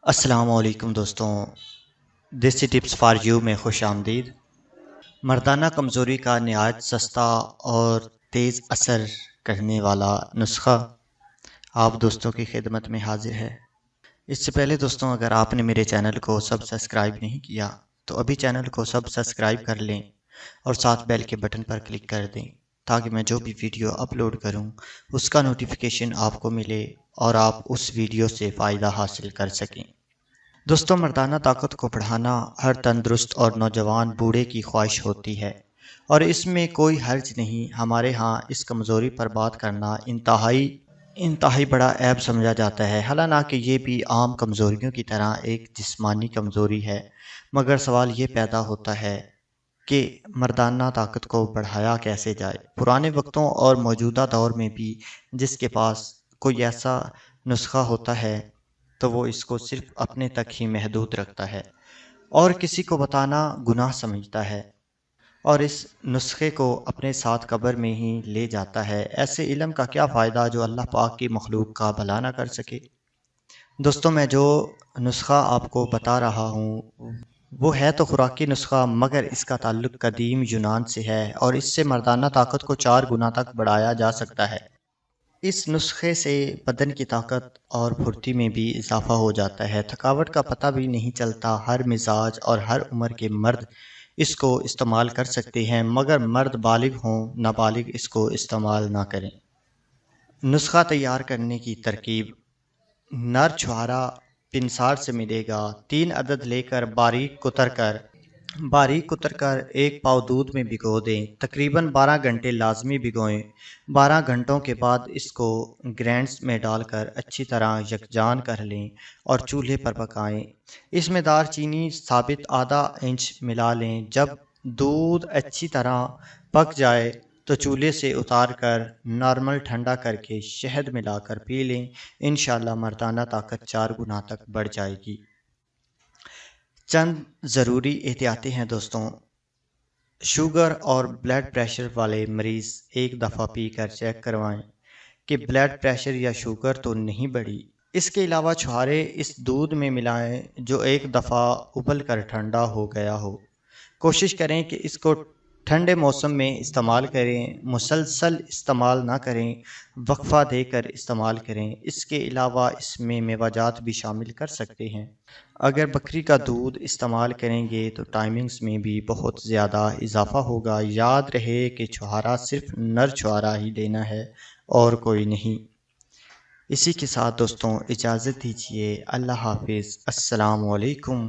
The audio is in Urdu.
السلام علیکم دوستوں، دیسی ٹپس فار یو میں خوش آمدید۔ مردانہ کمزوری کا نہایت سستا اور تیز اثر کرنے والا نسخہ آپ دوستوں کی خدمت میں حاضر ہے۔ اس سے پہلے دوستوں، اگر آپ نے میرے چینل کو سبسکرائب نہیں کیا تو ابھی چینل کو سبسکرائب کر لیں اور ساتھ بیل کے بٹن پر کلک کر دیں تاکہ میں جو بھی ویڈیو اپلوڈ کروں اس کا نوٹیفیکیشن آپ کو ملے اور آپ اس ویڈیو سے فائدہ حاصل کر سکیں۔ دوستوں، مردانہ طاقت کو بڑھانا ہر تندرست اور نوجوان بوڑھے کی خواہش ہوتی ہے، اور اس میں کوئی حرج نہیں۔ ہمارے ہاں اس کمزوری پر بات کرنا انتہائی بڑا عیب سمجھا جاتا ہے، حالانکہ یہ بھی عام کمزوریوں کی طرح ایک جسمانی کمزوری ہے۔ مگر سوال یہ پیدا ہوتا ہے کہ مردانہ طاقت کو بڑھایا کیسے جائے؟ پرانے وقتوں اور موجودہ دور میں بھی جس کے پاس کوئی ایسا نسخہ ہوتا ہے تو وہ اس کو صرف اپنے تک ہی محدود رکھتا ہے اور کسی کو بتانا گناہ سمجھتا ہے، اور اس نسخے کو اپنے ساتھ قبر میں ہی لے جاتا ہے۔ ایسے علم کا کیا فائدہ جو اللہ پاک کی مخلوق کا بھلا نہ کر سکے؟ دوستوں، میں جو نسخہ آپ کو بتا رہا ہوں وہ ہے تو خوراکی نسخہ، مگر اس کا تعلق قدیم یونان سے ہے اور اس سے مردانہ طاقت کو 4 گنا تک بڑھایا جا سکتا ہے۔ اس نسخے سے بدن کی طاقت اور پھرتی میں بھی اضافہ ہو جاتا ہے، تھکاوٹ کا پتہ بھی نہیں چلتا۔ ہر مزاج اور ہر عمر کے مرد اس کو استعمال کر سکتے ہیں، مگر مرد بالغ ہوں نابالغ اس کو استعمال نہ کریں۔ نسخہ تیار کرنے کی ترکیب: نر چھوارا پنسار سے ملے گا، 3 عدد لے کر باریک کتر کر 1 پاؤ دودھ میں بھگو دیں، تقریباً 12 گھنٹے لازمی بھگوئیں۔ 12 گھنٹوں کے بعد اس کو گرینڈز میں ڈال کر اچھی طرح یکجان کر لیں اور چولہے پر پکائیں۔ اس میں دار چینی ثابت آدھا انچ ملا لیں۔ جب دودھ اچھی طرح پک جائے تو چولہے سے اتار کر نارمل ٹھنڈا کر کے شہد ملا کر پی لیں، انشاءاللہ مردانہ طاقت 4 گنا تک بڑھ جائے گی۔ چند ضروری احتیاطیں ہیں دوستوں۔ شوگر اور بلڈ پریشر والے مریض ایک دفعہ پی کر چیک کروائیں کہ بلڈ پریشر یا شوگر تو نہیں بڑھی۔ اس کے علاوہ چھوارے اس دودھ میں ملائیں جو ایک دفعہ ابل کر ٹھنڈا ہو گیا ہو۔ کوشش کریں کہ اس کو ٹھنڈے موسم میں استعمال کریں، مسلسل استعمال نہ کریں، وقفہ دے کر استعمال کریں۔ اس کے علاوہ اس میں میوہ جات بھی شامل کر سکتے ہیں۔ اگر بکری کا دودھ استعمال کریں گے تو ٹائمنگز میں بھی بہت زیادہ اضافہ ہوگا۔ یاد رہے کہ چھوارا صرف نر چھوارا ہی لینا ہے اور کوئی نہیں۔ اسی کے ساتھ دوستوں اجازت دیجیے، اللہ حافظ، السلام علیکم